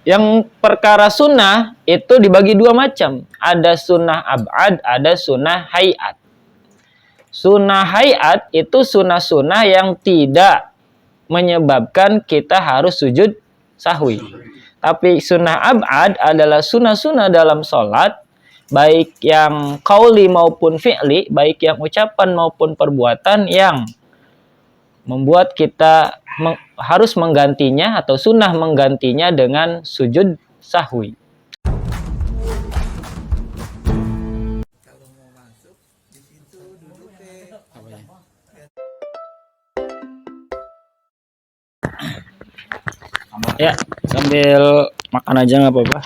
Yang perkara sunnah itu dibagi dua macam. Ada sunnah ab'ad, ada sunnah hayat. Sunnah hayat itu sunnah-sunnah yang tidak menyebabkan kita harus sujud sahwi. Tapi sunnah ab'ad adalah sunnah-sunnah dalam sholat, baik yang qauli maupun fi'li, baik yang ucapan maupun perbuatan yang membuat kita harus menggantinya atau sunnah menggantinya dengan sujud sahwi. Ya, sambil makan aja nggak apa-apa.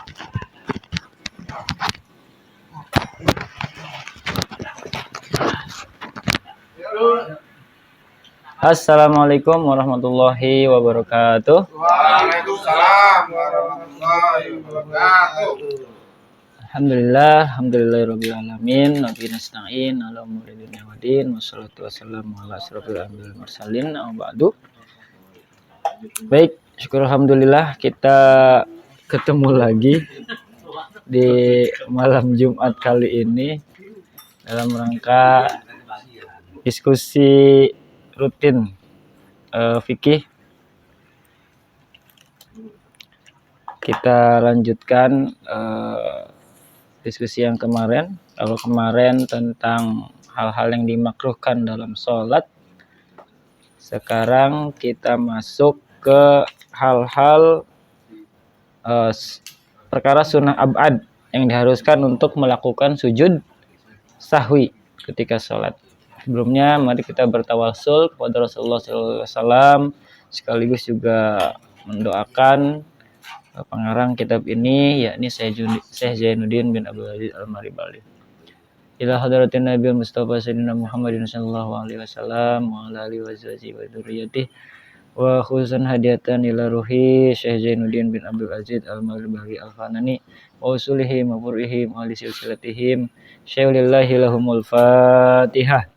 Assalamualaikum warahmatullahi wabarakatuh. Waalaikumsalam warahmatullahi wabarakatuh. Alhamdulillahirabbil alamin, nabi nasta'in ala umuri dunya waddin, wassalatu wassalamu ala asyrofil anbiya'i wal mursalin, amma ba'du. Baik, syukur alhamdulillah kita ketemu lagi di malam Jumat kali ini dalam rangka diskusi rutin fikih. Kita lanjutkan diskusi yang kemarin. Kalau kemarin tentang hal-hal yang dimakruhkan dalam sholat, sekarang kita masuk ke hal-hal perkara sunnah ab'ad yang diharuskan untuk melakukan sujud sahwi ketika sholat. Sebelumnya mari kita bertawassul kepada Rasulullah SAW, sekaligus juga mendoakan pengarang kitab ini, yakni Syekh Zainuddin bin Abdul Aziz Al-Maribali. Ila hadratin Nabi Mustafa Sayyidina Muhammadin sallallahu alaihi wasallam wa ala alihi wa dzurriyyatihi wa khususan hadiatan ila ruhi Syekh Zainuddin bin Abdul Aziz Al-Maribali Al-Fanani wa usulihim wa fur'ihim wa li silsilatihim syai'ulillahi lahumul Fatihah.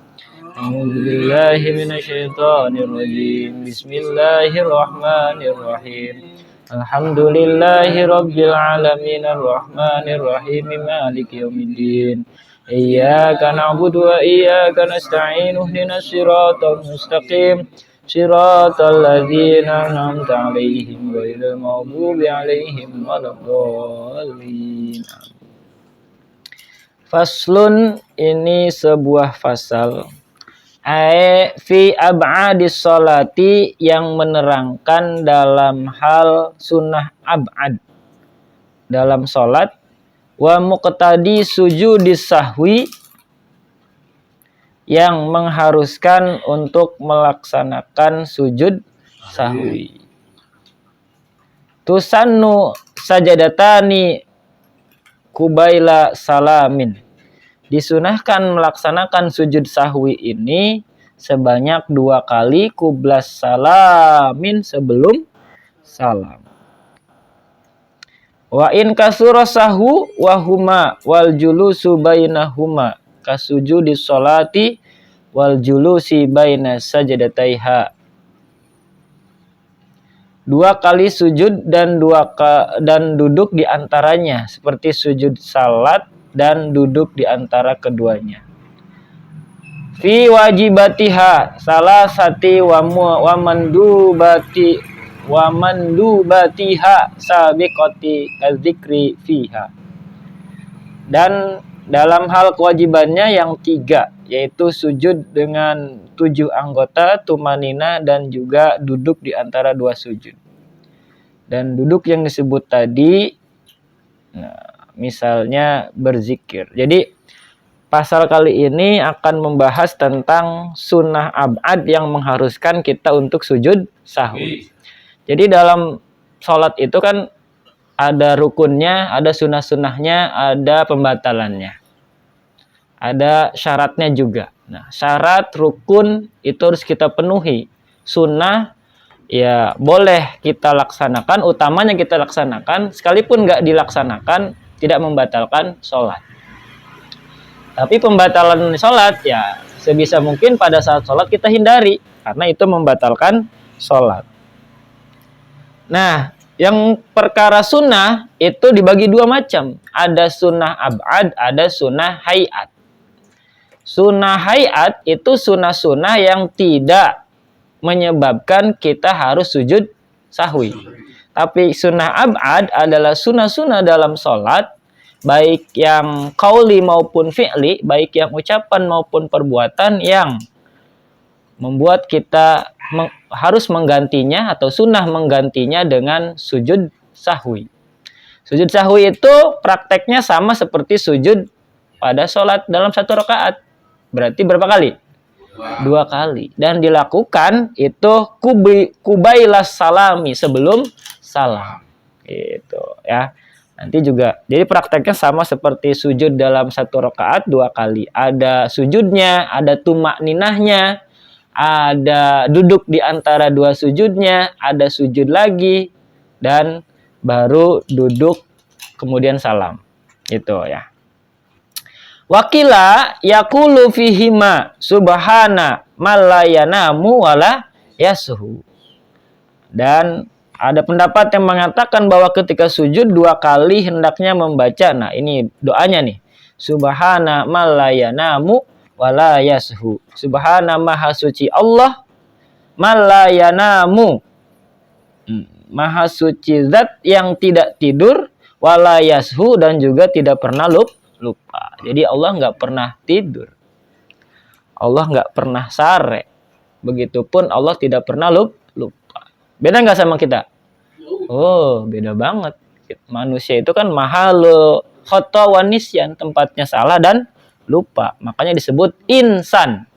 A'udzu billahi minasyaitonir rajim. Bismillahirrahmanirrahim. Alhamdulillahi rabbil alamin arrahmanir rahim maliki yaumiddin. Iyyaka na'budu wa iyyaka nasta'in ihdinas siratal mustaqim. Shiratal ladzina an'amta 'alaihim ghairil maghdubi 'alaihim waladdallin. Faslun, ini sebuah fasal. Fi ab'adis sholati, yang menerangkan dalam hal sunnah ab'ad dalam sholat, wa muqtadi sujudis sahwi, yang mengharuskan untuk melaksanakan sujud sahwi. Tusannu sajadatani kubaila salamin, disunahkan melaksanakan sujud sahwi ini sebanyak 2 kali kublas salamin, sebelum salam. Wa in kasura sahu wa huma wal julusu bainahuma kasujudi sholati wal julusi baina sajadataiha. 2 kali sujud dan duduk di antaranya, seperti sujud salat dan duduk di antara keduanya. Fi wajibatiha salasati wa mandubatiha sabiqati kadzikri fiha. Dan dalam hal kewajibannya yang 3, yaitu sujud dengan 7 anggota, tumanina, dan juga duduk di antara 2 sujud. Dan duduk yang disebut tadi, misalnya berzikir. Jadi pasal kali ini akan membahas tentang sunnah ab'ad yang mengharuskan kita untuk sujud sahwi. Jadi dalam sholat itu kan ada rukunnya, ada sunnah-sunnahnya, ada pembatalannya, ada syaratnya juga. Nah, syarat rukun itu harus kita penuhi. Sunnah ya boleh kita laksanakan, utamanya kita laksanakan, sekalipun nggak dilaksanakan tidak membatalkan sholat. Tapi pembatalan sholat ya sebisa mungkin pada saat sholat kita hindari, karena itu membatalkan sholat. Nah, yang perkara sunnah itu dibagi dua macam. Ada sunnah ab'ad, ada sunnah hayat. Sunnah hayat itu sunnah-sunnah yang tidak menyebabkan kita harus sujud sahwi. Tapi sunnah ab'ad adalah sunnah-sunnah dalam sholat, baik yang qauli maupun fi'li, baik yang ucapan maupun perbuatan yang membuat kita harus menggantinya atau sunnah menggantinya dengan sujud sahwi. Sujud sahwi itu prakteknya sama seperti sujud pada sholat dalam satu rakaat. Berarti berapa kali? Dua kali. Dan dilakukan itu kubailas salami, sebelum salam. Gitu ya. Nanti juga, jadi prakteknya sama seperti sujud dalam satu rakaat dua kali. Ada sujudnya, ada tumak ninahnya, ada duduk di antara dua sujudnya, ada sujud lagi, dan baru duduk kemudian salam. Gitu ya. Wakila yaqulu fihima subhana malayanamu wala yasuhu. Dan ada pendapat yang mengatakan bahwa ketika sujud dua kali hendaknya membaca, nah ini doanya nih, subhana malayanamu wala yasuhu. Subhana maha suci Allah, malayanamu maha suci zat yang tidak tidur, wala yasuhu dan juga tidak pernah lupa. Jadi Allah nggak pernah tidur, Allah nggak pernah sare, begitupun Allah tidak pernah lupa. Beda nggak sama kita? Oh, beda banget. Manusia itu kan mahalu khata wa nisyan, tempatnya salah dan lupa, makanya disebut insan.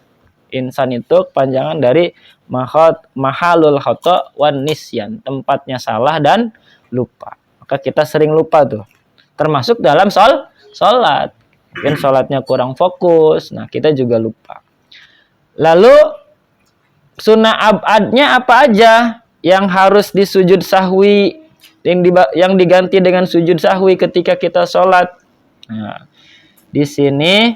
Insan itu kepanjangan dari mahalul khata wa nisyan, tempatnya salah dan lupa. Maka kita sering lupa tuh, termasuk dalam sholat. Mungkin sholatnya kurang fokus, nah kita juga lupa. Lalu sunnah ab'adnya apa aja yang harus disujud sahwi, yang diganti dengan sujud sahwi ketika kita sholat? Nah, di sini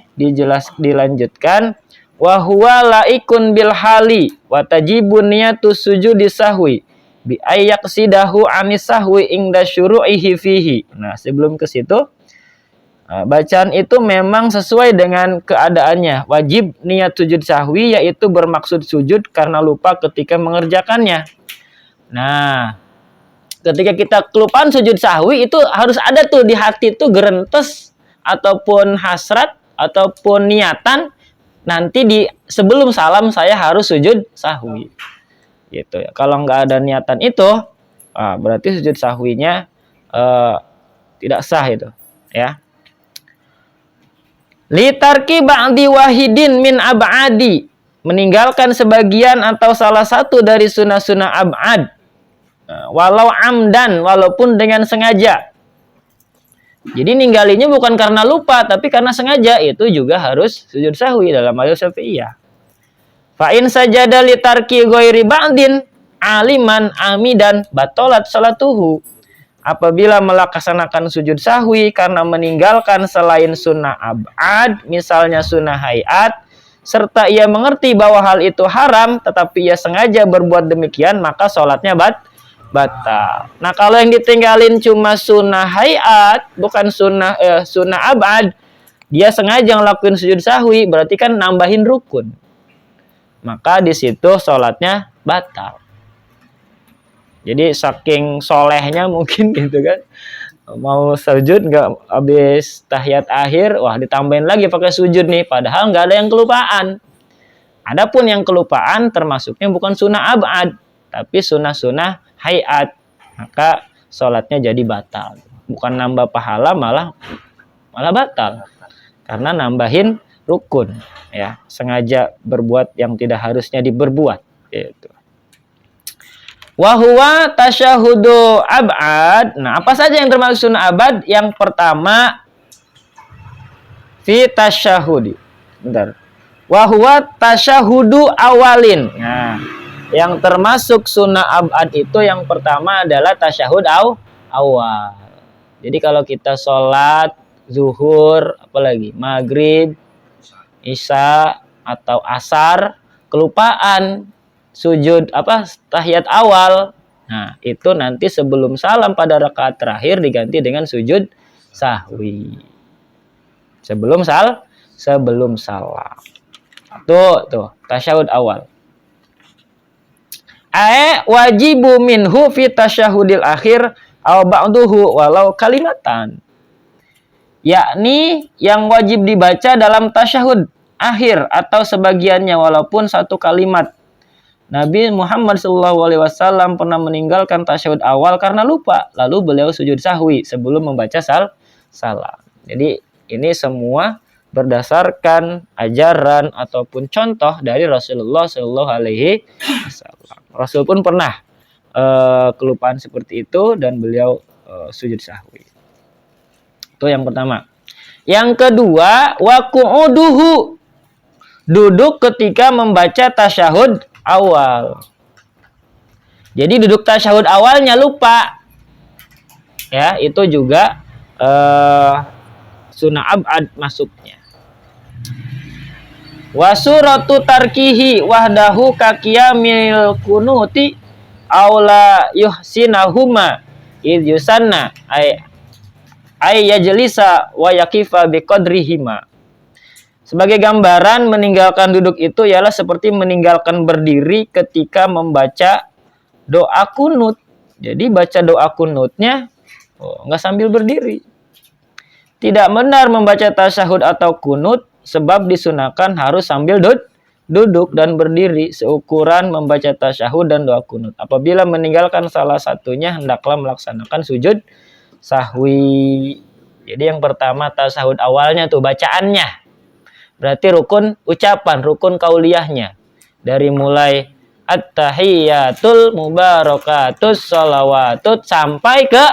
dilanjutkan, wa huwa laikun bil hali wa tajibun niyatu sujudi sahwi bi ayyaqsidahu anis sahwi ingda syuru'ihi fihi. Nah, sebelum ke situ, bacaan itu memang sesuai dengan keadaannya. Wajib niat sujud sahwi, yaitu bermaksud sujud karena lupa ketika mengerjakannya. Nah, ketika kita kelupaan sujud sahwi itu harus ada tuh di hati tuh gerentes ataupun hasrat ataupun niatan, nanti di sebelum salam saya harus sujud sahwi. Gitu ya. Kalau nggak ada niatan itu, berarti sujud sahwinya tidak sah itu, ya. Litarki ba'di wahidin min ab'adi, meninggalkan sebagian atau salah satu dari sunnah-sunnah ab'ad, walau amdan, walaupun dengan sengaja. Jadi ninggalinya bukan karena lupa, tapi karena sengaja, itu juga harus sujud sahwi dalam mazhab Syafi'iyah. Fa in sajada litarki ghairi ba'din aliman amidan batalat salatuhu. Apabila melaksanakan sujud sahwi karena meninggalkan selain sunnah ab'ad, misalnya sunnah hayat, serta ia mengerti bahwa hal itu haram, tetapi ia sengaja berbuat demikian, maka sholatnya batal. Nah, kalau yang ditinggalin cuma sunnah hayat, bukan sunnah ab'ad, dia sengaja ngelakuin sujud sahwi, berarti kan nambahin rukun. Maka di situ sholatnya batal. Jadi saking solehnya mungkin gitu kan, mau sujud nggak habis tahiyat akhir, wah ditambahin lagi pakai sujud nih, padahal nggak ada yang kelupaan. Adapun yang kelupaan termasuknya bukan sunnah ab'ad, tapi sunnah-sunnah hayat, maka sholatnya jadi batal. Bukan nambah pahala, malah batal, karena nambahin rukun, ya, sengaja berbuat yang tidak harusnya diberbuat. Gitu. Wahuwa tasyahudu ab'ad. Nah, apa saja yang termasuk sunnah ab'ad? Yang pertama, fi tasyahudi. Bentar. Wahuwa tasyahudu awalin. Nah, yang termasuk sunnah ab'ad itu yang pertama adalah tasyahud awal. Jadi kalau kita sholat zuhur, apalagi maghrib, isya atau asar, kelupaan sujud tahiyat awal, Nah, itu nanti sebelum salam pada rakaat terakhir diganti dengan sujud sahwi. Sebelum salam. Tuh, tasyahud awal. Wajibu minhu fi tasyahudil akhir aw ba'duhu walau kalimatan. Yakni yang wajib dibaca dalam tasyahud akhir atau sebagiannya walaupun satu kalimat. Nabi Muhammad SAW pernah meninggalkan tasyahud awal karena lupa, lalu beliau sujud sahwi sebelum membaca salam. Jadi ini semua berdasarkan ajaran ataupun contoh dari Rasulullah SAW. Rasul pun pernah kelupaan seperti itu dan beliau sujud sahwi. Itu yang pertama. Yang kedua, waqu'uduhu, duduk ketika membaca tasyahud awal. Jadi duduk tasyahud awalnya lupa. Ya, itu juga sunnah ab'ad masuknya. Wa suratu tarkihi wahdahu kakiyamil kunuti aula yuhsinahuma id yusanna ay yajlisa wa yaqifa biqadrihima. Sebagai gambaran, meninggalkan duduk itu ialah seperti meninggalkan berdiri ketika membaca doa kunut. Jadi baca doa kunutnya nggak sambil berdiri. Tidak benar membaca tasyahud atau kunut sebab disunahkan harus sambil duduk dan berdiri seukuran membaca tasyahud dan doa kunut. Apabila meninggalkan salah satunya, hendaklah melaksanakan sujud sahwi. Jadi yang pertama tasyahud awalnya tuh bacaannya. Berarti rukun ucapan, rukun kauliyahnya. Dari mulai at-tahiyyatul mubarakatus sholawatut sampai ke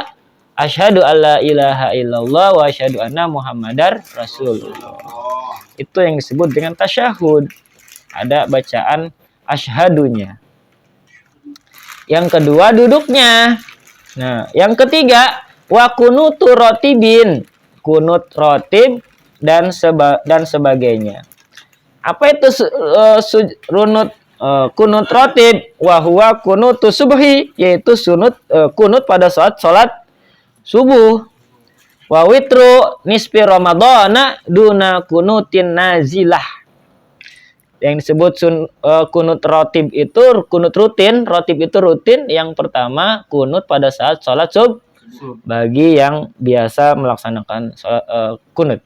asyhadu alla ilaha illallah wa asyhadu anna muhammadar rasulullah. Itu yang disebut dengan tasyahud. Ada bacaan asyhadunya. Yang kedua duduknya. Nah, yang ketiga wa kunutu rotibin, kunut rotib dan sebagainya. Apa itu kunut rotib? Wa huwa kunutu subhi, yaitu kunut pada salat subuh. Wa witru nisfi ramadhana duna kunutin nazilah. Yang disebut kunut rotib itu kunut rutin. Rotib itu rutin. Yang pertama kunut pada saat salat subuh bagi yang biasa melaksanakan kunut.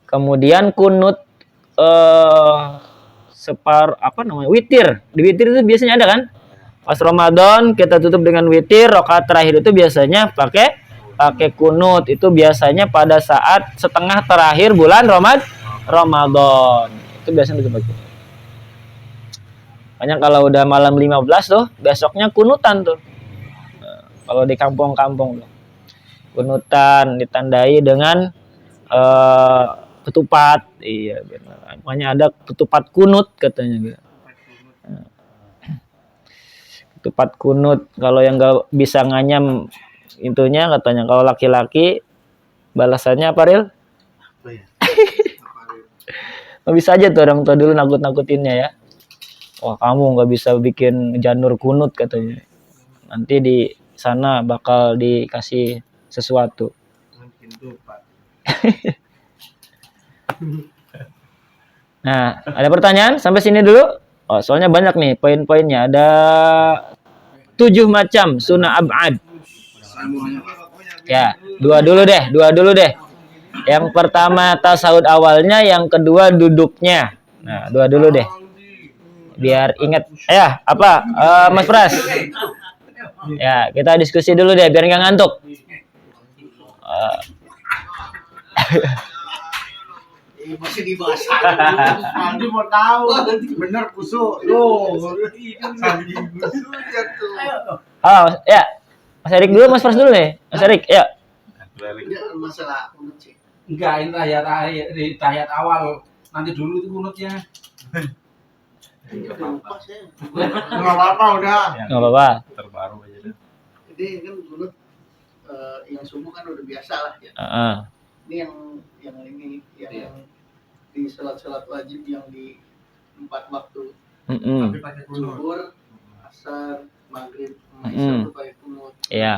Kemudian kunut witir. Di witir itu biasanya ada kan? Pas Ramadan kita tutup dengan witir, rakaat terakhir itu biasanya pakai kunut. Itu biasanya pada saat setengah terakhir bulan Ramadan. Itu biasanya begitu. Makanya kalau udah malam 15 tuh, besoknya kunutan tuh. Nah, kalau di kampung-kampung tuh. Kunutan ditandai dengan ketupat. Iya benar. Makanya ada ketupat kunut katanya. Ketupat kunut. Kalau yang nggak bisa nganyam intunya katanya, kalau laki-laki balasannya apa, Ril? Nggak bisa aja tuh orang tua dulu nakut-nakutinnya ya. Wah, kamu nggak bisa bikin janur kunut katanya. Nanti di sana bakal dikasih sesuatu. Nah, ada pertanyaan sampai sini dulu? Oh, soalnya banyak nih poin-poinnya. Ada 7 macam sunnah ab'ad. Ya, dua dulu deh. Yang pertama tasyahud awalnya, yang kedua duduknya. Nah, dua dulu deh. Biar ingat. Ya, apa? Mas Pras. Ya, kita diskusi dulu deh biar nggak ngantuk. Masih dibahas Aldi mau tahu bener kusuk Oh ya, Mas Erik dulu, Mas Pras dulu nih. Mas Erik, ya. masalah kunut sih. Enggak, ini tahiyat awal. Nanti dulu itu kunutnya. Nggak apa-apa udah. Nggak apa-apa. Terbaru aja deh. Jadi kan kunut yang subuh kan udah biasa lah ya. Ini yang di salat wajib yang di 4 waktu. Zuhur, asar, maghrib, Mm-mm. Isya tuh pakai kunut. Iya.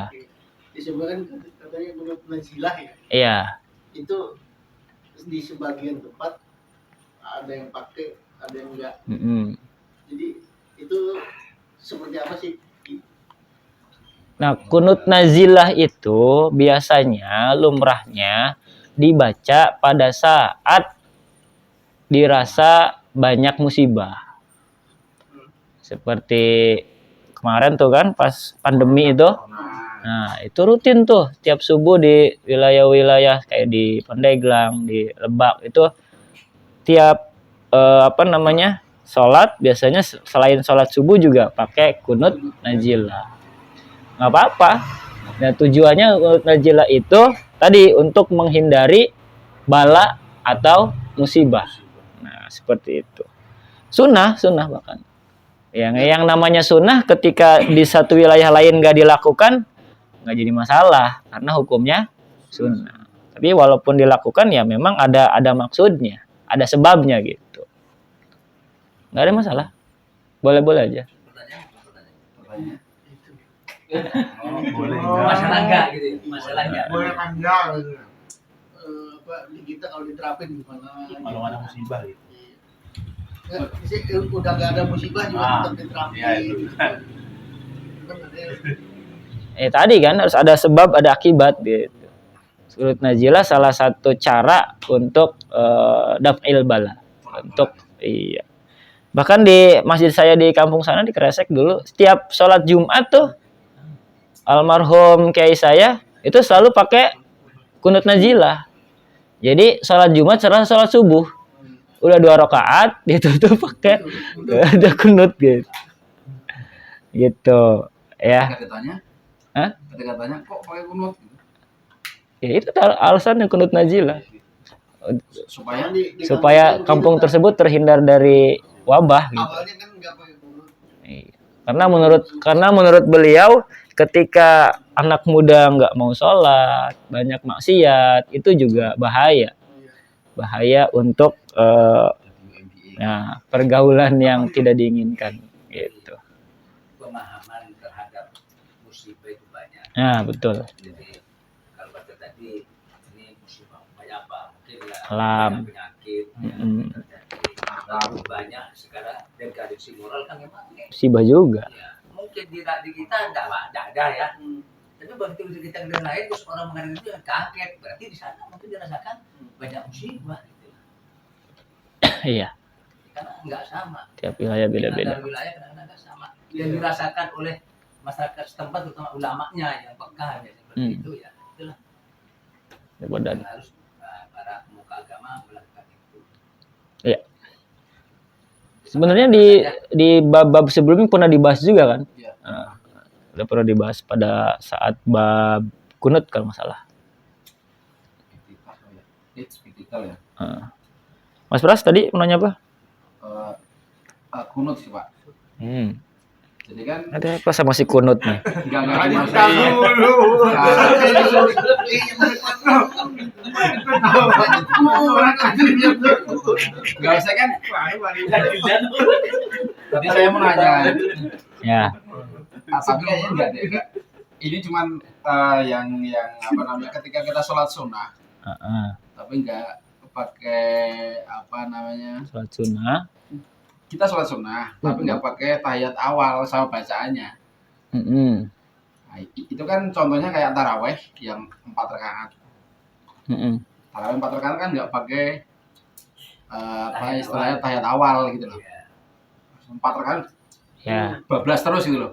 Di sebelah kan katanya kunut nazilah ya. Iya. Itu di sebagian tempat ada yang pakai, ada yang enggak. Mm-mm. Jadi itu seperti apa sih? Nah, kunut nazilah itu biasanya lumrahnya dibaca pada saat dirasa banyak musibah. Seperti kemarin tuh kan pas pandemi itu. Nah, itu rutin tuh tiap subuh di wilayah-wilayah kayak di Pandeglang, di Lebak itu tiap sholat biasanya selain sholat subuh juga pakai kunut nazilah. Nggak apa-apa. Nah, tujuannya kunut nazilah itu tadi untuk menghindari bala atau musibah. Nah, seperti itu. Sunnah bahkan. Yang namanya sunnah ketika di satu wilayah lain nggak dilakukan nggak jadi masalah karena hukumnya sunnah. Tapi walaupun dilakukan ya memang ada maksudnya, ada sebabnya gitu. Nggak ada masalah, boleh-boleh aja. Pertanyaan. Boleh. Masalah enggak gitu? Masalah enggak? Boleh panjang. Di kita kalau diterapin gimana? Kalau ada musibah gitu. Udah nggak ada musibah juga tetap diterapin. Iya, itu. Tadi kan harus ada sebab, ada akibat gitu. Kunut nazilah salah satu cara untuk daf'il bala. Untuk iya. Bahkan di masjid saya di kampung sana di Kresek dulu setiap sholat Jumat tuh almarhum kiai saya itu selalu pakai kunut nazilah. Jadi sholat Jumat serta sholat subuh udah 2 rakaat ditutup pakai ada kunut gitu. Gitu ya. Ketika tanya kok pakai kunut? Ya itu alasan yang kunut nazilah. Supaya Supaya kampung tersebut terhindar dari wabah gitu. Awalnya kan nggak pakai kunut. Karena menurut beliau ketika anak muda nggak mau sholat, banyak maksiat, itu juga bahaya untuk pergaulan yang tidak diinginkan gitu. Pemahaman terhadap musibah itu banyak. Nah, betul. Jadi kalau baca tadi ini musibah banyak apa? Mungkin ya Alam. penyakit, Mm-mm. terjadi banyak sekarang degradasi moral kan memang Musibah juga. ya, mungkin di kita enggak ada ya. Tapi begitu kita ke lain terus orang mengenai itu kaget, berarti di sana mungkin dirasakan banyak musibah gitu. Iya, Karena enggak sama. tiap wilayah beda-beda. Antar wilayah kadang-kadang enggak sama. Yang dirasakan oleh masyarakat setempat terutama ulamanya yang peka ya seperti itu ya. Itulah Dan yang harus para pemuka agama melakukan itu. iya. Sebenarnya di bab sebelumnya pernah dibahas juga kan? Iya. Udah pernah dibahas pada saat bab kunut kalau nggak salah. Kritikal ya. Mas Pras tadi mau nanya apa? Kunut sih Pak. Jadi kan Ada apa sama si kunut nih? enggak Enggak usah kan? Tadi saya mau nanya. Ya. Tapi kayaknya enggak deh. Ini cuman yang apa namanya ketika kita sholat sunnah. Tapi enggak pakai apa namanya? Sholat sunnah. Kita sholat sunnah, tapi enggak pakai tahiyat awal sama bacaannya. Nah, itu kan contohnya kayak taraweh yang 4 rakaat. Taraweh 4 rakaat kan enggak pakai apa istilahnya tahiyat awal gitu loh. 4 rakaat Ya. bablas terus gitu loh.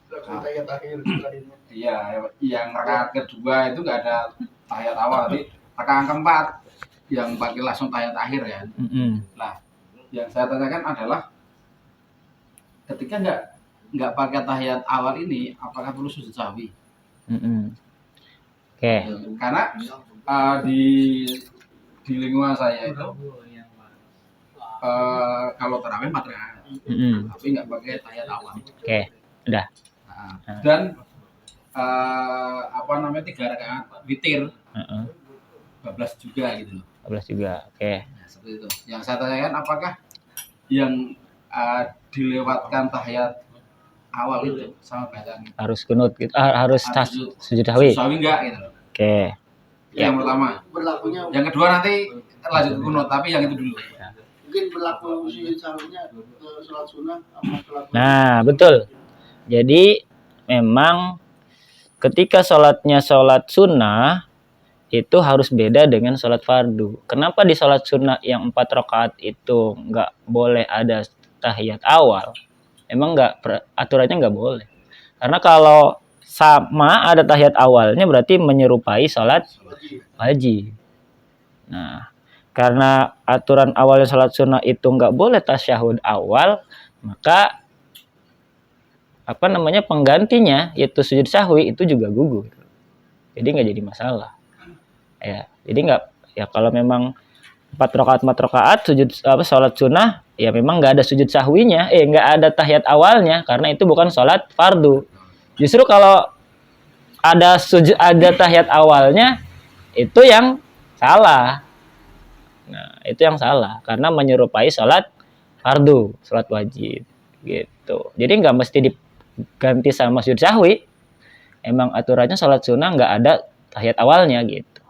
Tahiyat akhir terakhirnya. Iya, yang rakaat kedua itu enggak ada tahiyat awal, tapi rakaat keempat yang pakai langsung tahiyat akhir ya. Nah, yang saya tanyakan adalah ketika nggak pakai tahiyat awal ini, apakah perlu sujud sahwi? Oke. Karena di lingkungan saya itu kalau tarawih 4 rakaat, tapi nggak pakai tahiyat awal. Oke. Udah. Nah, dan apa namanya 3 rakaat witir, 12 juga gitu loh. 12 juga. Oke. Nah, seperti itu. Yang saya tanyakan apakah yang dilewatkan tahiyat awal itu sama bacaan Harus kunut gitu. Harus sujud sahwi. sahwi enggak gitu loh. Oke. Yang pertama. Berlakunya Yang kedua nanti lanjut ke kunut, tapi yang itu dulu. mungkin berlaku sujud sahwinya ke sholat sunnah sama sholat Nah, betul. Jadi memang ketika sholatnya sholat sunnah itu harus beda dengan sholat fardu. Kenapa di sholat sunnah yang 4 rakaat itu nggak boleh ada tahiyat awal? Emang aturannya nggak boleh. Karena kalau sama ada tahiyat awalnya berarti menyerupai sholat wajib. Nah, karena aturan awalnya sholat sunnah itu nggak boleh tasyahud awal, maka penggantinya yaitu sujud sahwi itu juga gugur. Jadi nggak jadi masalah. Ya, jadi nggak, ya kalau memang 4 rakaat sholat sunnah, ya memang nggak ada sujud sahwinya, nggak ada tahiyat awalnya karena itu bukan sholat fardu. Justru kalau ada tahiyat awalnya itu yang salah. Nah, itu yang salah karena menyerupai sholat fardu, sholat wajib gitu. Jadi nggak mesti diganti sama sujud sahwi. Emang aturannya sholat sunnah nggak ada tahiyat awalnya gitu.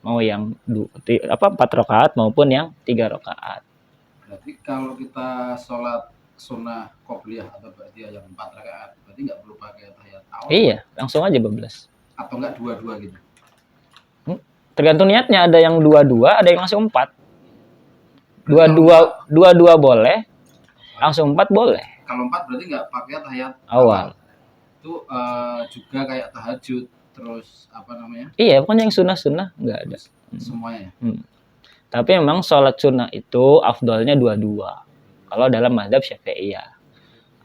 Mau yang 4 rakaat maupun yang 3 rakaat. Berarti kalau kita sholat sunnah qobliyah atau ba'diyah yang 4 rakaat, berarti nggak perlu pakai tahiyat awal. Iya, langsung aja bablas. Atau enggak dua-dua gitu. Tergantung niatnya, ada yang 2-2, ada yang langsung 4. Dua-dua boleh, langsung 4 boleh. Kalau 4 berarti nggak pakai tahiyat Awal. Itu juga kayak tahajud, terus Iya, pokoknya yang sunnah-sunnah nggak ada. Semuanya. Tapi memang sholat sunnah itu afdolnya 2-2. Kalau dalam mazhab Syafi'iyah,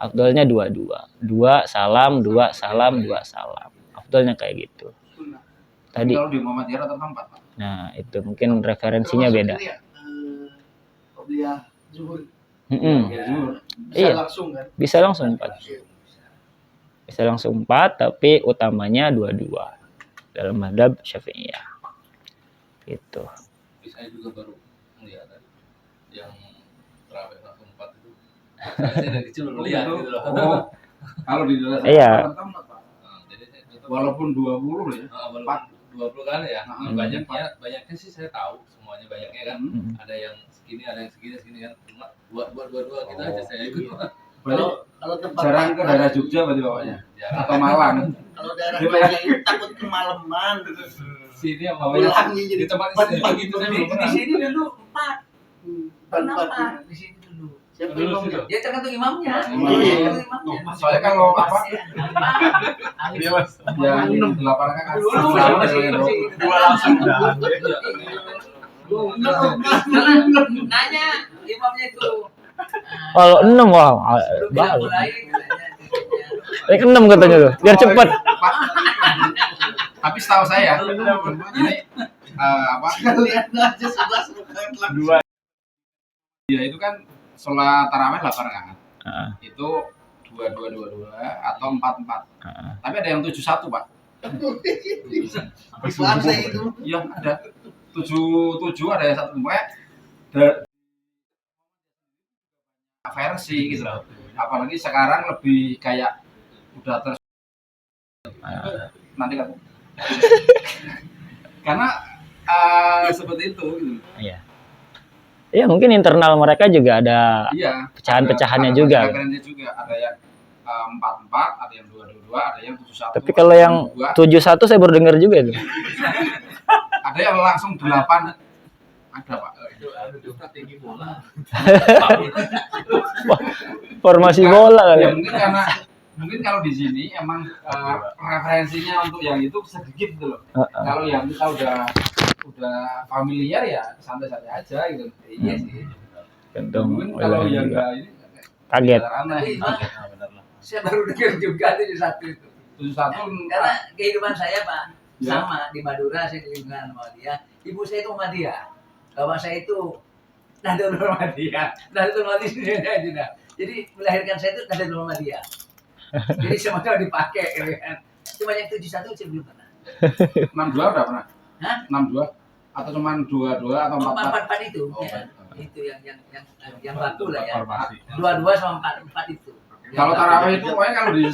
afdolnya 2-2. 2 salam, 2 salam, 2 salam. Afdolnya kayak gitu. Tadi. Kalau di Muhammadiyah rata-rata 4, Pak. Nah, itu mungkin referensinya beda. qobliyah zuhur. Iya. Langsung kan? Bisa langsung 4. Bisa langsung 4, tapi utamanya 2-2 dalam mazhab Syafi'iyah. Gitu. Saya juga baru melihat yang terawih langsung 4 itu. Saya dari kecil baru lihat gitu loh. Oh, kalau di dalam Iya. Jadi saya walaupun 20 ya. walaupun 20 kan ya. Banyaknya sih saya tahu semuanya banyaknya kan. Ada yang segini, ada yang segini kan. Cuma dua kita aja saya ikut. Kalau tempat Jarang ke daerah Jogja berarti bapaknya. Atau Malang. Kalau daerah Jogja itu takut kemalaman. Sini yang bapaknya Pulangnya jadi di tempat cepat. istri begitu saya belum Di pernah. sini dulu 4. Kenapa? Tempat Di sini dulu. siapa Dulu imamnya? situ. Ya tergantung imamnya. Iya. Tergantung imamnya. Soalnya kalau Iya Mas. yang 8 rakaat Dulu masih Dua langsung dah. nanya imamnya itu. Kalau 6 wah, Belum bisa balik. mulai. Kayak 6 katanya tuh, biar cepet. Pak. Tapi setahu saya ini Kalian aja 11 rakaat langsung. dia itu kan sholat tarawih 8 rakaat. Heeh. Itu 2-2-2-2 atau 4-4. Heeh. Tapi ada yang 7-1, Pak. Bahasa itu. Iya, ada. 7-7 ada yang satu pokoknya versi gitu loh. Apalagi sekarang lebih kayak udah nanti kan. Karena seperti itu gitu. Iya. Iya, mungkin internal mereka juga ada Iya. pecahan-pecahannya ada juga. referensi juga. Ada yang 4-4, ada yang 2-2-2, ada yang 7-1. Tapi kalau yang 2, 7-1 saya baru dengar juga itu. ada yang langsung 8. Ada, Pak. Itu strategi bola. Formasi bola kali. Ya mungkin kalau di sini emang referensinya untuk yang itu sedikit gitu loh. Kalau yang kita udah familiar ya santai-santai aja gitu. Iya sih. Gantung Mungkin kalau wilayah yang juga. enggak ini Kaget. aneh. Tapi Pak, saya baru dengar juga tuh satu itu. 71 Karena kehidupan saya Pak Ya. sama di Madura, saya di lingkungan Muhammadiyah. Ibu saya itu Muhammadiyah, bapak saya itu Nahdlatul Muhammadiyah. Nahdlatul Muhammadiyah tidak. Jadi melahirkan saya itu Nahdlatul Muhammadiyah. Jadi semuanya dipakai, gitu kan. Cuma yang 71 saya belum pernah. 62 udah pernah? Hah? 62 atau cuma 22 atau 44? 44 itu, Oh, ya. empat. Itu yang baku lah ya. 22 sama 44 itu. Kalau tarawih itu pokoknya kalau di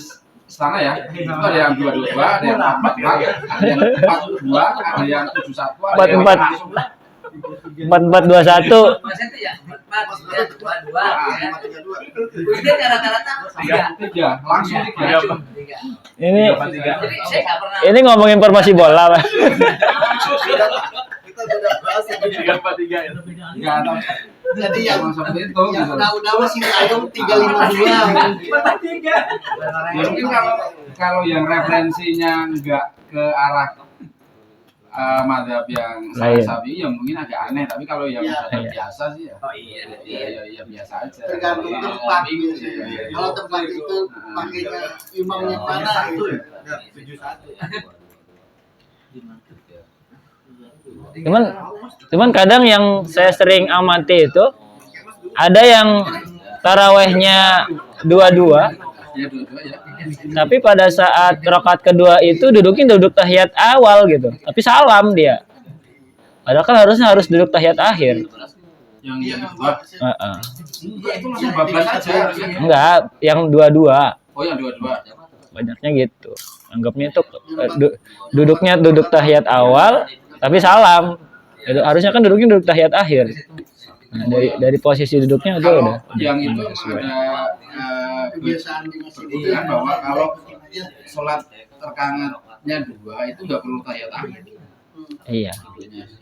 sana ya, itu ada yang 22, ada yang 44, ada yang 42, ada yang 71, ada yang 44. langsung 4421. Mas itu ya 44 ya 22 ya. Lima, tiga, dua. Kemudian rata-rata 3. langsung 3. Ini Jadi saya nggak pernah. ini ngomongin informasi bola, Pak. Kita sudah bahas yang 343 ya. Enggak tahu. jadi yang Seperti itu yang gitu. udah masih ayam 352. Ya mungkin kalau yang referensinya enggak ke arah madhab yang Lain. sapi ya mungkin agak aneh, tapi kalau yang Iya. udah biasa sih ya Oh iya. ya biasa aja. Tergantung tempat biasanya. Kalau tempat itu pakainya imamnya mana gitu. Cuman kadang yang saya sering amati itu ada yang tarawehnya 22, Ya dua-dua ya. tapi pada saat rakaat kedua itu duduknya duduk tahiyat awal gitu, tapi salam dia. Padahal kan harus duduk tahiyat akhir. Yang dua. Heeh. Itu langsung bablas aja harusnya. Enggak, yang 22 Oh yang dua-dua. banyaknya gitu. Anggapnya itu duduknya duduk tahiyat awal, tapi salam. Harusnya kan duduknya duduk tahiyat akhir. Nah, dari posisi duduknya itu Kalau udah yang itu udah emang sesuai. Kebiasaan ada di masjid kebetulan bahwa kalau sholat rakaatnya 2 itu nggak perlu tahiyat akhir. Iya.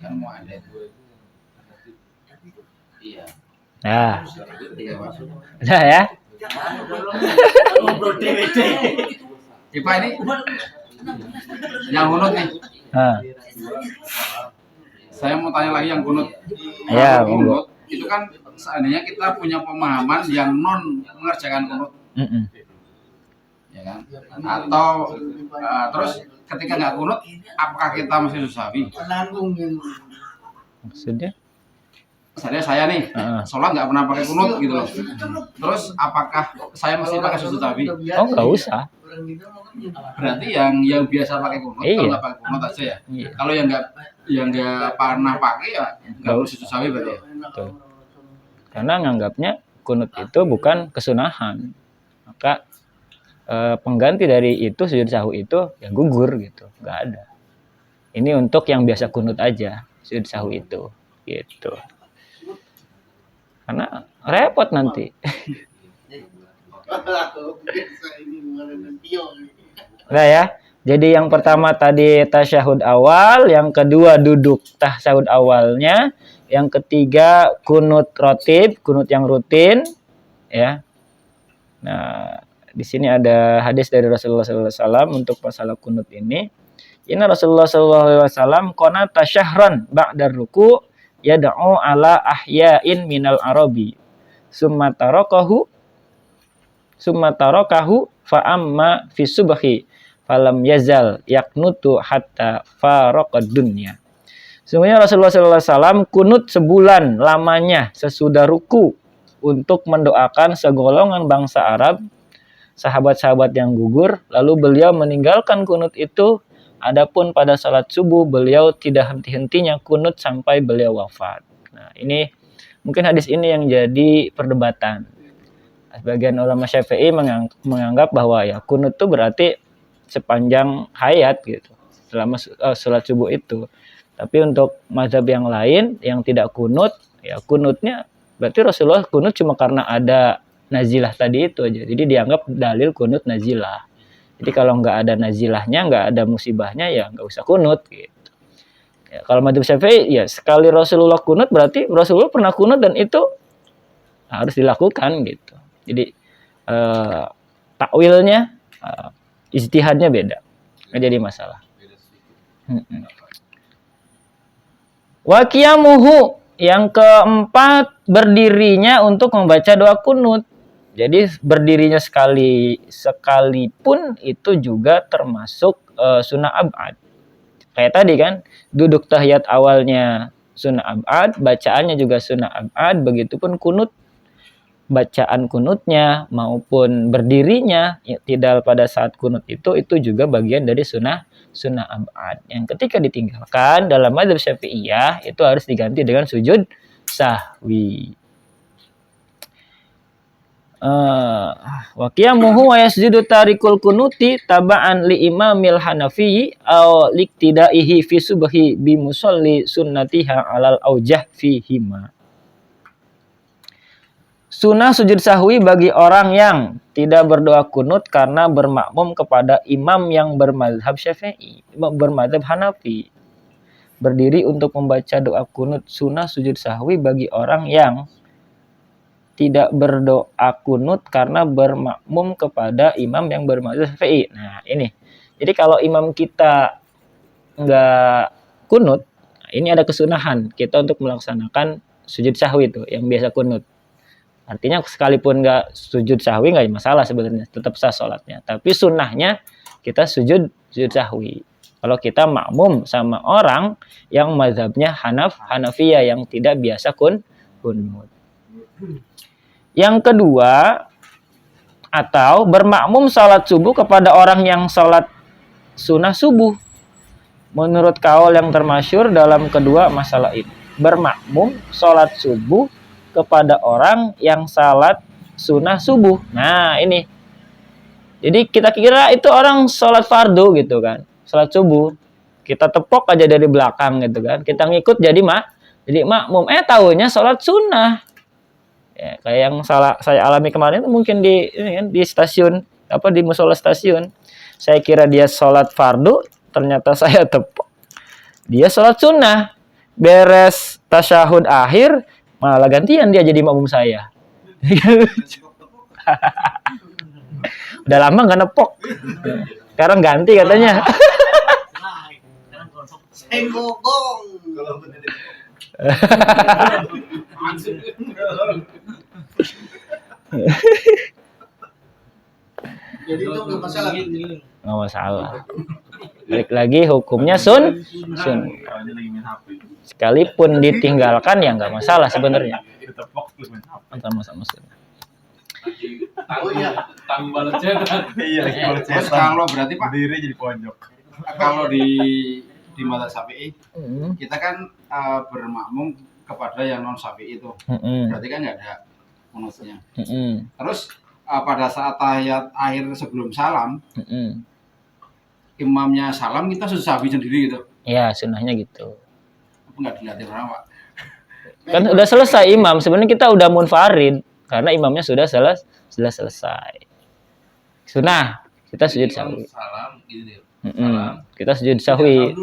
Kan mau ada. Iya. Nah, Iya Pak. udah ya. Pak ini yang kunut nih. Nah, Saya mau tanya lagi yang kunut. Ya, Kalau monggo. kunut itu kan seandainya kita punya pemahaman yang non mengerjakan kunut, mm-mm. ya kan? Atau terus ketika nggak kunut, apakah kita masih susawi? penanggung yang Maksudnya? Saya nih, sholat nggak pernah pakai kunut gitu loh. Terus apakah saya mesti pakai susawi? Oh, nggak usah. Berarti yang biasa pakai kunut, Iya. kalau nggak pakai kunut aja ya. Iya. Kalau yang nggak pernah pakai ya nggak perlu susawi berarti. Ya? Betul. Karena nganggapnya kunut itu bukan kesunahan. Maka pengganti dari itu sujud sahwi itu ya gugur gitu, nggak ada. Ini untuk yang biasa kunut aja sujud sahwi itu, gitu. Karena repot nanti. biasa ini mengenai pion. Nah ya. Jadi yang pertama tadi tasyahud awal, yang kedua duduk tasyahud awalnya, yang ketiga kunut rotib, kunut yang rutin, ya. Nah, di sini ada hadis dari Rasulullah SAW untuk masalah kunut ini. Inna Rasulullah SAW qanata syahran ba'da ruku yad'u ala ahya'in minal arabi. Summa tarakahu fa amma fi subhi falam yazal yaknutu hatta faraqad dunya. Sebenarnya Rasulullah SAW kunut sebulan lamanya sesudah ruku untuk mendoakan segolongan bangsa Arab, sahabat-sahabat yang gugur, lalu beliau meninggalkan kunut itu. Adapun pada salat subuh beliau tidak henti-hentinya kunut sampai beliau wafat. Nah, ini mungkin hadis ini yang jadi perdebatan. Sebagian ulama Syafi'i menganggap bahwa ya kunut itu berarti sepanjang hayat gitu, selama salat subuh itu. Tapi untuk mazhab yang lain yang tidak kunut, ya kunutnya berarti Rasulullah kunut cuma karena ada nazilah tadi itu aja. Jadi dianggap dalil kunut nazilah. Jadi kalau nggak ada nazilahnya, nggak ada musibahnya, ya nggak usah kunut gitu. Ya, kalau mazhab Syafi'i, ya sekali Rasulullah kunut berarti Rasulullah pernah kunut dan itu harus dilakukan gitu. Jadi takwilnya, ijtihadnya beda, nggak jadi masalah. Wa qiyamuhu, yang keempat berdirinya untuk membaca doa kunut. Jadi berdirinya sekalipun itu juga termasuk sunnah ab'ad. Kayak tadi kan, duduk tahiyat awalnya sunnah ab'ad, bacaannya juga sunnah ab'ad, begitupun kunut. Bacaan kunutnya maupun berdirinya tidak pada saat kunut itu juga bagian dari sunnah ab'ad. Yang ketika ditinggalkan dalam mazhab Syafi'iyah itu harus diganti dengan sujud sahwi. Wa qiyamuhu wa yasjudu tarikul kunuti taba'an li imamil hanafi aw liktidaihi fi subhi bi musalli sunnatiha alal aujah fihima. Sunnah sujud sahwi bagi orang yang tidak berdoa kunut karena bermakmum kepada imam yang bermadzhab Syafi'i, bermadzhab Hanafi. Berdiri untuk membaca doa kunut. Sunnah sujud sahwi bagi orang yang tidak berdoa kunut karena bermakmum kepada imam yang bermadzhab Syafi'i. Nah, ini. Jadi kalau imam kita nggak kunut, ini ada kesunahan kita untuk melaksanakan sujud sahwi itu yang biasa kunut. Artinya sekalipun nggak sujud sahwi nggak masalah sebenarnya, tetap sah sholatnya. Tapi sunnahnya kita sujud sahwi. Kalau kita makmum sama orang yang mazhabnya Hanafiyah yang tidak biasa kunut. Yang kedua, atau bermakmum sholat subuh kepada orang yang sholat sunnah subuh. Menurut kaul yang termasyhur dalam kedua masalah ini. Bermakmum sholat subuh kepada orang yang sholat sunnah subuh. Nah ini. Jadi kita kira itu orang sholat fardu gitu kan. Sholat subuh. Kita tepok aja dari belakang gitu kan. Kita ngikut jadi makmum. Taunya sholat sunnah. Ya, kayak yang saya alami kemarin itu mungkin di stasiun di musola stasiun. Saya kira dia sholat fardu, ternyata saya tepok. Dia sholat sunnah. Beres tasyahud akhir, malah gantian dia jadi makmum saya. Udah lama nggak nepok. Sekarang ganti katanya. Jadi itu nggak masalah. Nggak masalah. Balik lagi hukumnya sun. Sekalipun ditinggalkan ya nggak masalah sebenarnya. Sama-sama sunnah. Oh iya. Tambal cetan. Iya, terus kalau berarti Pak diri jadi pojok. Kalau di mazhab Syafi'i kita kan bermakmum kepada yang non Syafi'i itu. Berarti kan nggak ada kunutnya. Terus pada saat tahiyat akhir sebelum salam, imamnya salam kita sujud sahwi sendiri gitu. Ya, sunnahnya gitu. Apa nggak dilihatin orang Pak? Kan udah selesai imam, sebenarnya kita udah munfarid karena imamnya sudah selesai. Sunnah, kita sujud sahwi. Salam gitu deh. Kita sujud sahwi.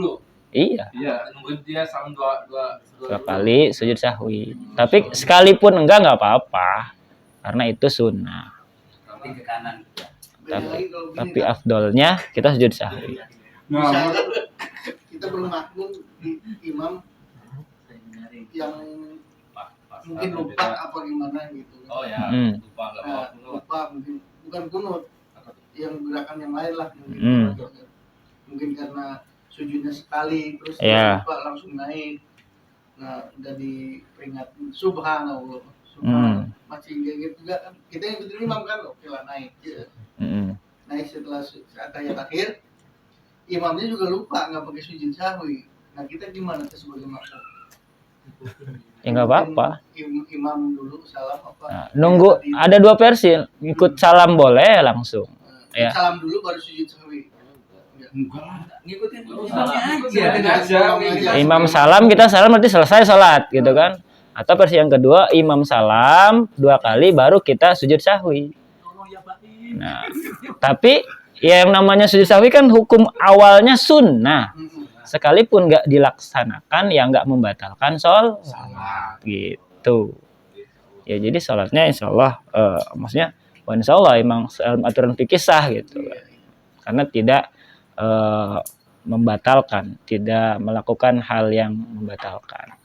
Iya. Iya, nungguin dia salam dua Kali sujud sahwi. Tapi sekalipun enggak apa-apa. Karena itu sunnah. Ke kanan. Tapi afdolnya kita sujud sahwi. Misalkan kita bermakmum di imam yang mungkin lupa apa gimana gitu. Oh ya, lupa nggak Nah, apa-apa. lupa mungkin bukan kunut, yang gerakan yang lain lah mungkin. Mungkin karena sujudnya sekali terus lupa langsung naik. Nah, udah diperingat subhanallah. Masih kayak gitu juga kan. Kita yang ikutin imam kan oke lah naik. Naik setelah saat tahiyat akhir, imamnya juga lupa nggak pakai sujud sahwi. Nah, kita gimana tuh sebagai makmum? Ya nggak apa-apa. Imam dulu salam apa? Nah, nunggu ada dua versi. Ikut salam boleh langsung. Ya. Salam dulu baru sujud sahwi. Ngikutin Ngikutin aja. Imam salam, kita salam berarti selesai sholat gitu kan. Atau versi yang kedua, imam salam 2 kali baru kita sujud sahwi. Nah, tapi ya yang namanya sujud sahwi kan hukum awalnya sunnah. Sekalipun nggak dilaksanakan ya nggak membatalkan sholat gitu. Ya jadi sholatnya insya Allah, maksudnya insya Allah emang aturan fikih sah gitu. Karena tidak membatalkan, tidak melakukan hal yang membatalkan.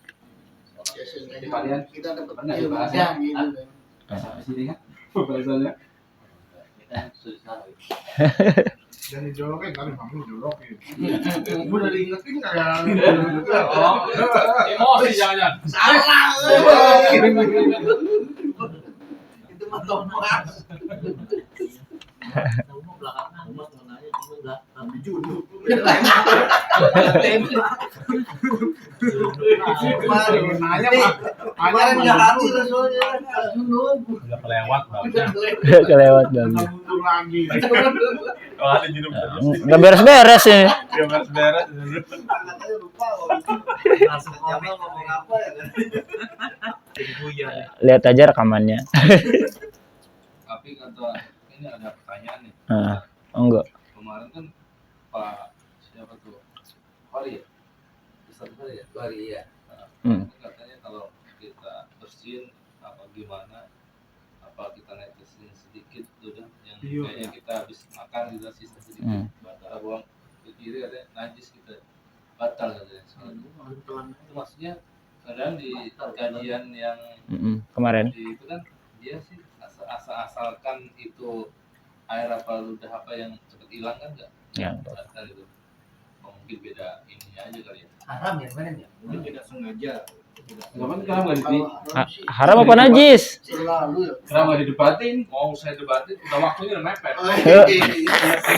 Kita dapat Pernah ilmunya gitu. Sampai sini kan pembahasannya. Dan dijolokin kan, kamu dijolokin. Gue udah diingetin kayak Emosi jangan. salah. Itu mah topas. Nanya mah Kemarin nggak hadir soalnya pas menunggu. Udah kelewat babnya. Kelewat banget. Mundur lagi. Kalau ada jinum terus. Nggak beres-beres ini. Dia beres-beres. Katanya lupa. Langsung ngomong apa ya? Jadi buyar. Lihat aja rekamannya. Tapi kata ini ada pertanyaan nih. Enggak. Kemarin kan Pak siapa tuh? Fahri ya? Ustaz Fahri ya? Sorry ya. Hmm. Katanya kalau kita bersin apa gimana, apa kita naik bersin sedikit tuh dah yang Iya. kayaknya kita habis makan kita sisa sedikit batal buang ke kiri ada najis kita batal katanya. Itu maksudnya kadang di kajian yang Kemarin. di itu kan dia sih asalkan itu air apa ludah apa yang cepat hilang kan enggak? Ya. Batal itu. Mungkin beda ini aja kali ya. Haram ya kemarin ya? Mungkin tidak sengaja. Zaman kenapa nggak di Haram apa najis? Selalu ya. kenapa nggak didebatin? Mau saya debatin udah waktunya udah mepet.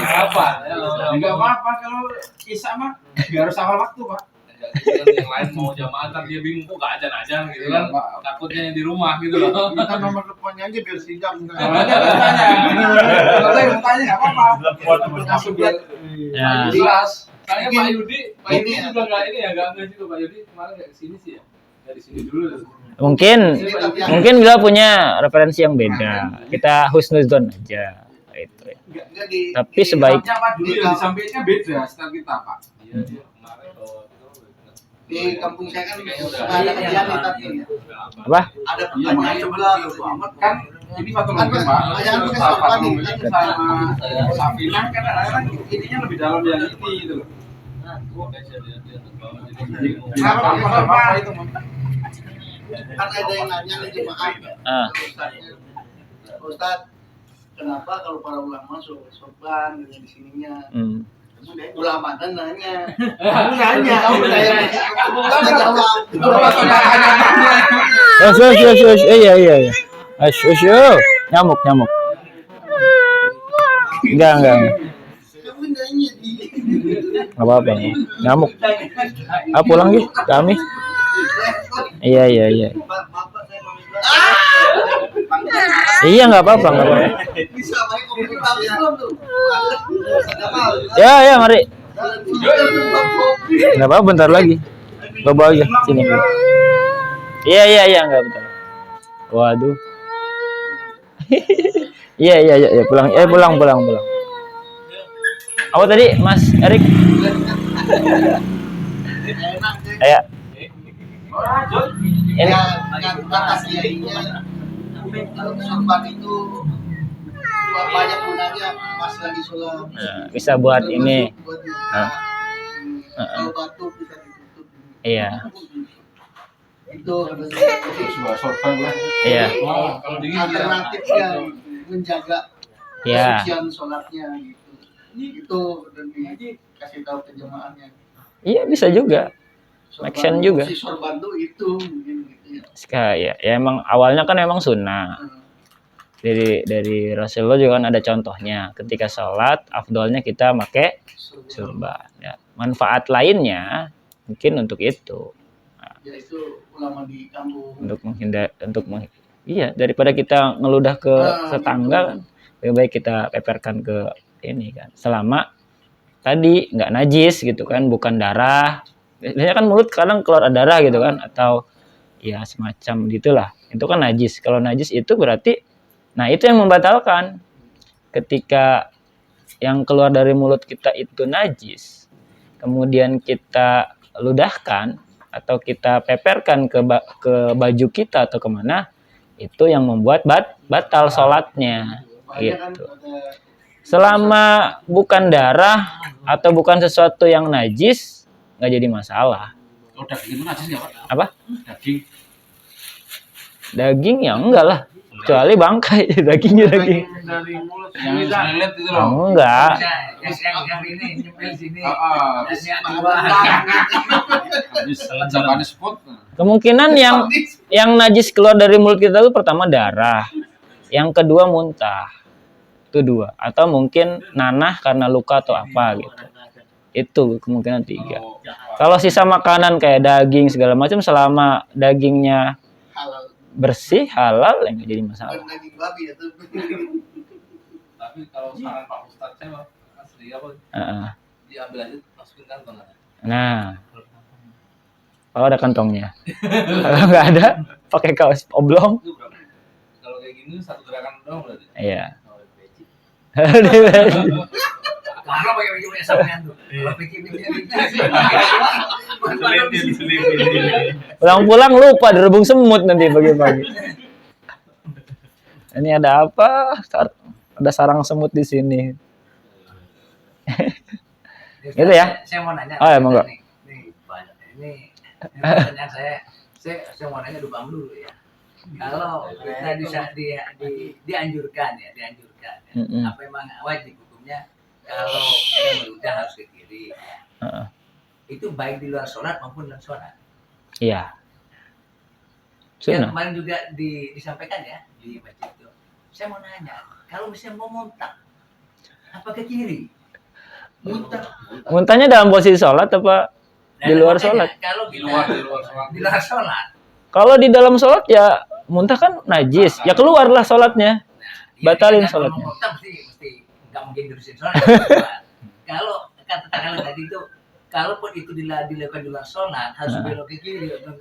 Apa? Enggak apa-apa kalau Isa mah nggak harus awal waktu pak. Yang lain mau jamaah ntar dia bingung kok gak ajan gitu kan. Takutnya yang di rumah gitu loh. Kita nomor teleponnya aja biar sigap. Kalau tanya nggak apa-apa. Langsung biar Ya. jelas. Kayaknya Pak Yudi juga nggak ini ya nggak juga Pak Yudi kemarin nggak kesini sih ya. Dari sini dulu. Mungkin beliau punya referensi yang beda. Kita husnuzon aja. Itu ya. Tapi sebaik Pak dulu yang disampaikannya beda setelah kita pak. Iya dia kemarin bawa Di kampung saya kan kayaknya udah nggak ada kerjaan nih tapi apa? ada Iya pertanyaan makanya juga. kan ini patologi pak. Yang Sama tadi sama Safina kan kadang-kadang ininya lebih dalam yang ini gitu loh. Kenapa apa itu? kan ada yang nanya nih jemaah. Ah. Ustaz, kenapa kalau para ulama sorban dengan di sininya? Ulama kan nanya. Kamu nanya, kamu nanya. Iya. Asyik. Nyamuk. Enggak. Kamu nanya di. Enggak apa-apa. Nyamuk. Pulang yuk kami. Iya. Bapak saya pamit. Iya enggak apa-apa. Bisa main kopi habis belum tuh? Ya, mari. Enggak apa-apa bentar lagi. Bawa aja sini. Iya, enggak bentar. Waduh. Iya, pulang. Pulang. Apa tadi, Mas Erik? Ayo. Ini kata kiainya sorban itu banyak gunanya pas lagi sholat. bisa buat ini. Kalau batuk bisa ditutup. Iya. Itu Sebuah sorban lah. Iya. Kalau dingin alternatif yang menjaga Iya. kesucian sholatnya gitu. Itu dan dikasih tahu ke jemaahnya. Iya bisa juga. Make sense juga. Si sorban tuh itu mungkin gitu ya. Ya emang awalnya kan emang sunnah. Dari Rasulullah juga kan ada contohnya. Ketika sholat, afdolnya kita pakai sorban. Ya. Manfaat lainnya mungkin untuk itu. Ya itu ulama di kampung. Iya, daripada kita ngeludah ke tetangga kan, lebih baik kita peperkan ke ini kan. Selama tadi nggak najis gitu kan, bukan darah. Biasanya kan mulut kadang keluar darah gitu kan, atau ya semacam gitulah. Itu kan najis. Kalau najis itu berarti, nah itu yang membatalkan. Ketika yang keluar dari mulut kita itu najis, kemudian kita ludahkan atau kita peperkan ke baju kita atau kemana, itu yang membuat batal sholatnya. Gitu. Selama bukan darah atau bukan sesuatu yang najis, nggak jadi masalah. Oh, daging itu najis nggak pak? Apa? Daging. Daging ya enggak lah, kecuali bangkai. Daging. Dari mulut Yang lilit itu loh. Enggak. Yang ini nyempil sini. Habis Yang dua. habis jalan spot. Kemungkinan yang najis keluar dari mulut kita itu pertama darah, yang kedua muntah, itu dua, atau mungkin nanah karena luka atau apa gitu. Itu kemungkinan 3. Kalau sisa makanan kayak daging segala macam, selama dagingnya halal. bersih, halal, yang jadi masalah. Bukan daging babi ya tuh. Tapi kalau saran Pak Ustadz saya mah asli apa Heeh. diambil aja masukin kantong kan. Nah, kalau ada kantongnya. Kalau nggak ada, pakai kaos oblong. Itu berapa? Kalau kayak gini satu gerakan doang berarti. Iya. Kalau pakai sampean tuh. Kalau pikir-pikir Pulang-pulang lupa direbung semut nanti pagi-pagi. Ini ada apa? Ada sarang semut di sini. Gitu ya? Saya mau nanya. Oh ya, monggo. Nih, banyak. Ini pertanyaan saya mau nanya dulu ya. Kalau kita bisa dianjurkan ya. Apa memang wajib hukumnya kalau kita meludah harus ke kiri. Itu baik di luar sholat maupun dalam sholat. Iya. Yang Sunnah. kemarin juga disampaikan ya di masjid itu. Saya mau nanya, kalau misalnya mau muntah, apa ke kiri? Muntahnya dalam posisi sholat apa di luar sholat? Kalau Di kita luar sholat. di luar sholat, Kalau di dalam sholat ya muntah kan najis, ya keluarlah sholatnya. Batalin ya, sholatnya. Kalau muntah mesti nggak mungkin terusin sholat. Kalau katakanlah tadi itu, kalaupun itu dilakukan di luar sholat, harus belok ke kiri, atau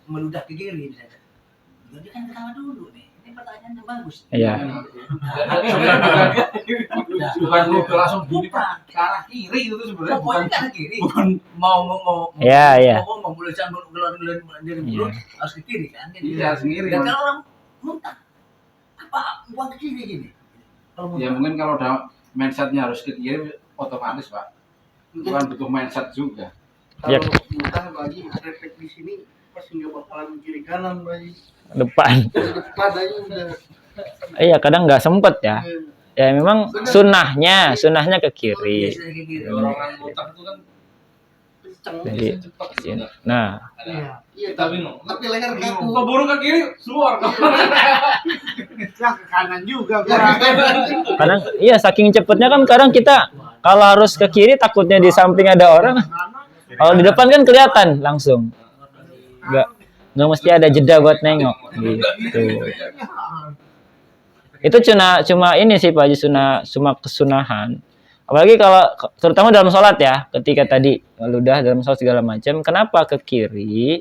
meludah ke kiri misalnya. Jadi kan ketawa dulu nih. Ini pertanyaannya bagus. Iya. Bukan lu langsung gini Pak, ke arah kiri itu sebenarnya bukan Pokoknya kan kiri. bukan Mau Iya, iya. mau mulut keluar dari mulut harus ke kiri kan? Iya, harus kiri. Dan kalau orang muntah, apa buang ke kiri gini? Kalau ya muntah. mungkin kalau udah mindsetnya harus ke kiri otomatis Pak. Bukan butuh mindset juga. Ya. Kalau muntah lagi refleks di sini pasti nggak bakalan kiri kanan lagi. Depan. Depan aja udah. Iya, kadang nggak sempet ya. Ya memang sunnahnya ke kiri. Biasanya ke kiri. Dorongan muntah itu kan Kenceng. Jadi, biasanya cepat gitu. sini. Nah, Ada Iya, kita bingung. tapi leher kaku. Keburu ke kiri, keluar. Ya ke kanan juga Ya, kurang. kadang iya saking cepetnya kan kadang kita kalau harus ke kiri takutnya di samping ada orang. Kalau di depan kan kelihatan langsung. Nggak mesti ada jeda buat nengok gitu. Itu cuma ini sih Pak Haji, cuma kesunahan. Apalagi kalau terutama dalam sholat ya, ketika tadi ludah dalam sholat segala macam, kenapa ke kiri?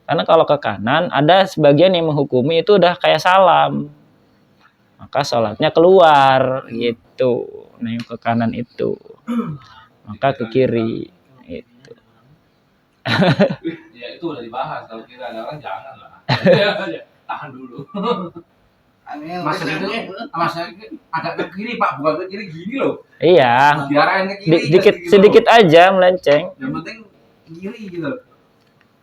Karena kalau ke kanan ada sebagian yang menghukumi itu udah kayak salam, maka sholatnya keluar gitu. Nengok ke kanan itu, maka ke kiri. Itu. Ya itu udah dibahas. Kalau kira ada orang jangan lah. Tahan dulu. Aneh. Maksudnya agak ke kiri Pak, bukan ke kiri gini loh. Iya, Diarahin ke kiri. sedikit aja melenceng. Yang penting kiri gitu.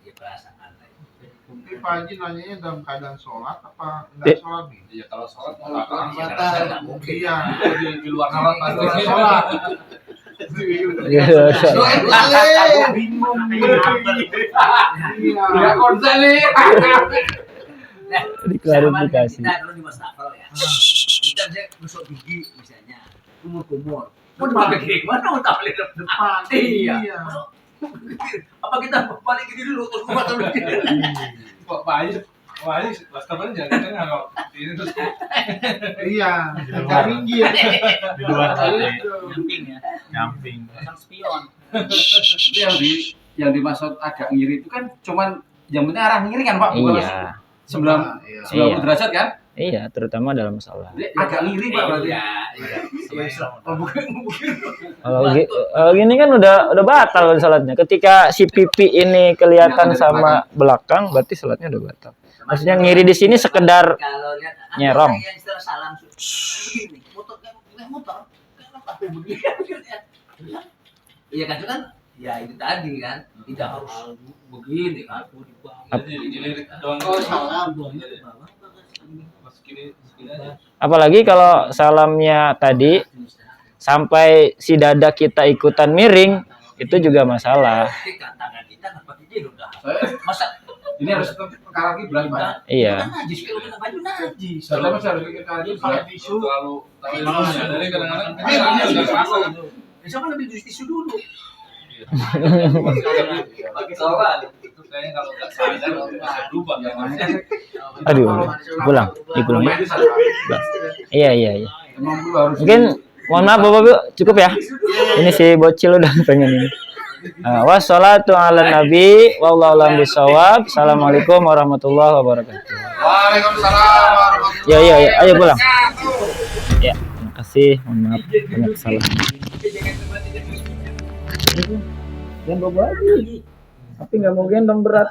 Ya perasaan. Tapi Pak Haji nanyanya dalam keadaan sholat apa enggak sholat nih? Ya kalau sholat mau Kalau apa? batal. Nggak mungkin. Iya. Di luar sholat Di luar pasti. sholat. Bingung nih. Tidak konsen nih. Nah, Diklarifikasi. kita kalau di wastafel ya, kita bisa gosok gigi misalnya, kumur-kumur. Mau dipakai kiri mana? Mau tahu lihat Depan. Iya. Iya. Apa kita balik gini dulu terus gua tahu gini? Pak Haji, wastafel jangan tengah kalau ini terus. Iya. Agak minggir. Di luar tadi Nyamping ya. nyamping. Pasang spion. Itu yang dimaksud agak ngiri itu kan cuman yang penting arah ngiri kan Pak, bukan Iya, 90 Iya. derajat kan? iya, terutama dalam sholat. Jadi agak ngiri Pak berarti. Iya, iya. Oh, bukan. Kalau gini kan udah batal sholatnya. Ketika si pipi ini kelihatan Dari sama belakang, berarti sholatnya udah batal. Maksudnya ngiri di sini sekedar kalau lihat nyerong. yang istilah salam begini, motor kayak motor, kenapa begini? Iya kan itu kan, ya itu tadi kan, tidak harus begini kan. Jadi dilirik doang. Oh, salam. Segini aja. apalagi kalau salamnya tadi sampai si dada kita ikutan miring, itu juga masalah. Tangan kita nggak pakai gini udah. Saya Masa ini harus ke arah kiblat Pak. Iya. kan najis kalau kita baju najis. Soalnya masih harus ke arah kiblat. Terlalu jadi kadang-kadang Ini udah kerasa. Besok kan lebih tisu dulu. Iya. Pakai sorban. itu kayaknya kalau nggak sadar bisa berubah ya. Aduh, pulang ya. Iya. Emang dulu harus Mungkin mohon maaf Bapak Bu, cukup ya. Ini si bocil udah pengen ini. Wassalatu ala nabi wallahu a'lam bishawab. Assalamualaikum warahmatullahi wabarakatuh. Waalaikumsalam warahmatullahi Ya, ayo pulang. Ya, terima kasih. Mohon maaf banyak kesalahan. Jangan bawa lagi. Tapi nggak mau gendong berat.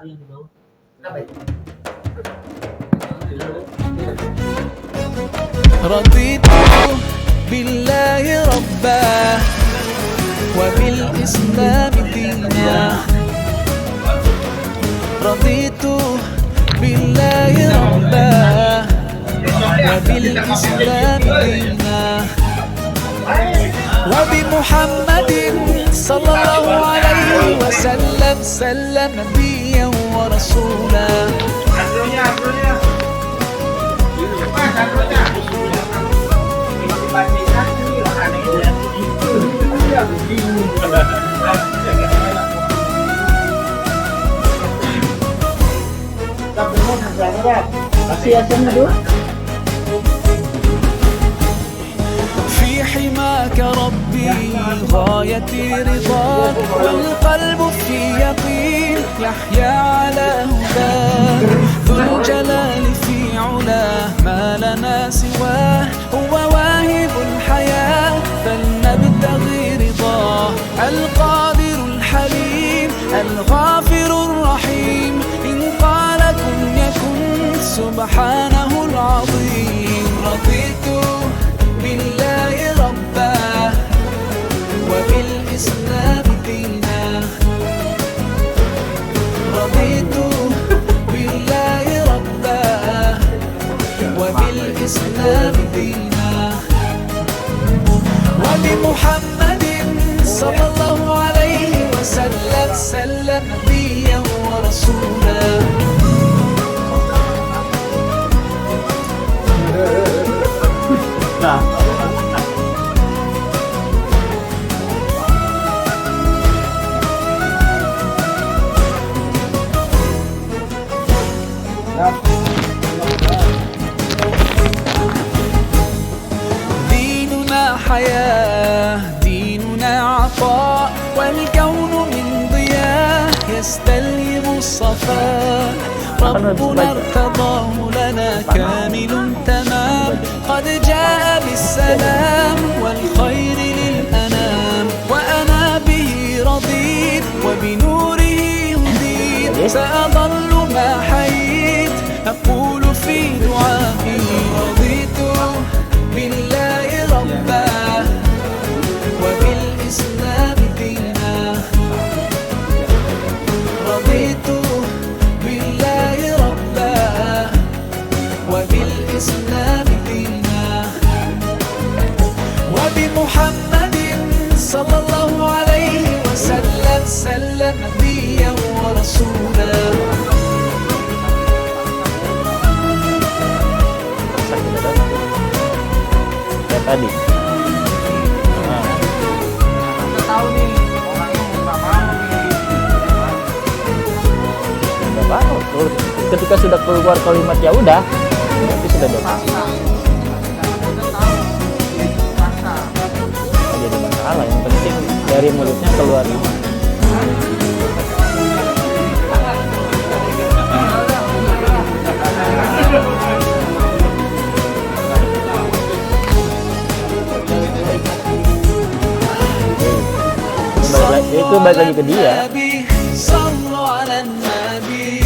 رضيت بالله ربا وبالإسلام دينا رضيت بالله ربا وبالإسلام دينا وبمحمد صلى الله عليه وسلم سلم نبيا ورسولا في حماك ربي غايتي رضاك والقلب في يقين يحيا على هداك ذو الجلال في علاه ما لنا سواه هو واهب الحياة فلنبتغي رضاه القادر الحليم الغافر الرحيم إن قال كن يكن سبحانه العظيم رضيت بالله ربا وبالإسلام دينا رضيت بالله ربا وبالإسلام دينا وبمحمد صلى الله عليه وسلم سلم نبيا ورسولا ديننا حياة ديننا عطاء والكون من ضياء يستلهم الصفاء ربنا ارتضاه لنا كامل تمام قد جاء بالسلام والخير للأنام وأنا به رضيت وبنوره هديت سأظل ما حييت أقول في دعائي رضيت بالله ربا وبالإسلام دينا رضيت بالله ربا وبالإسلام دينا وبمحمد صلى الله عليه وسلم سلم نبيا ورسولا Kayak tadi. tahu nih orang yang nggak mau nih. Nggak apa-apa. Ketika sudah keluar kalimat ya udah, itu sudah dosa. Nggak jadi masalah. Yang penting dari mulutnya keluar. Itu balik lagi ke dia. صلوا على النبي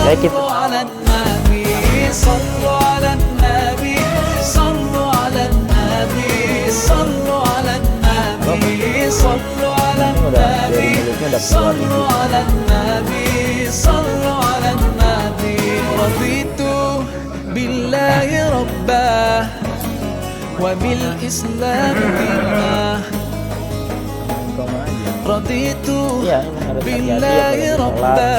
Kayak gitu. صلوا على النبي صلوا على النبي صلوا على النبي صلوا على النبي صلوا على النبي صلوا على النبي صلوا على النبي رضيت بالله ربا وبالإسلام دينا رضيت Iya, emang harus hati-hati ya بالله kalau sholat, ربا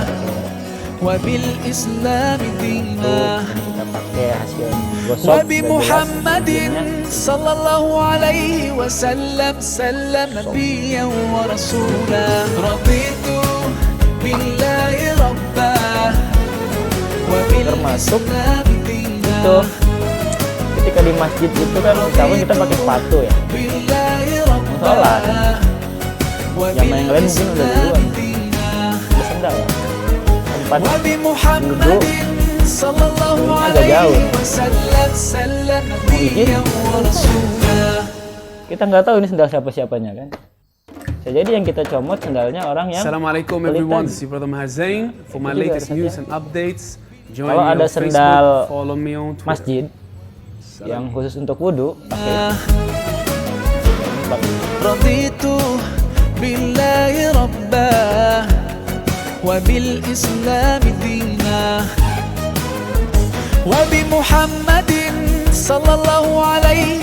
tadi وبالإسلام دينا kita pakai hasil gosok. وبمحمد صلى الله عليه وسلم سلم نبيا ورسولا رضيت بالله ربا Termasuk وبالإسلام دينا itu ketika di masjid itu kan misalnya kita pakai sepatu ya, بالله sholat. ربا Yang yang lain mungkin udah duluan, دينا udah sendal. Tempat وبمحمد صلى الله agak jauh. عليه وسلم سلم نبيا ورسولا. Kita nggak tahu ini sendal siapa-siapanya kan. Bisa jadi yang kita comot sendalnya orang yang Assalamualaikum pelit everyone, tadi. this is your brother Mahazain. For my Itu juga latest harus news hati-hati. and updates, join Kalau me ada on sendal Facebook, follow me on Twitter. masjid yang khusus untuk wudhu pakai. رضيت بالله ربا وبالإسلام دينا وبمحمد صلى الله عليه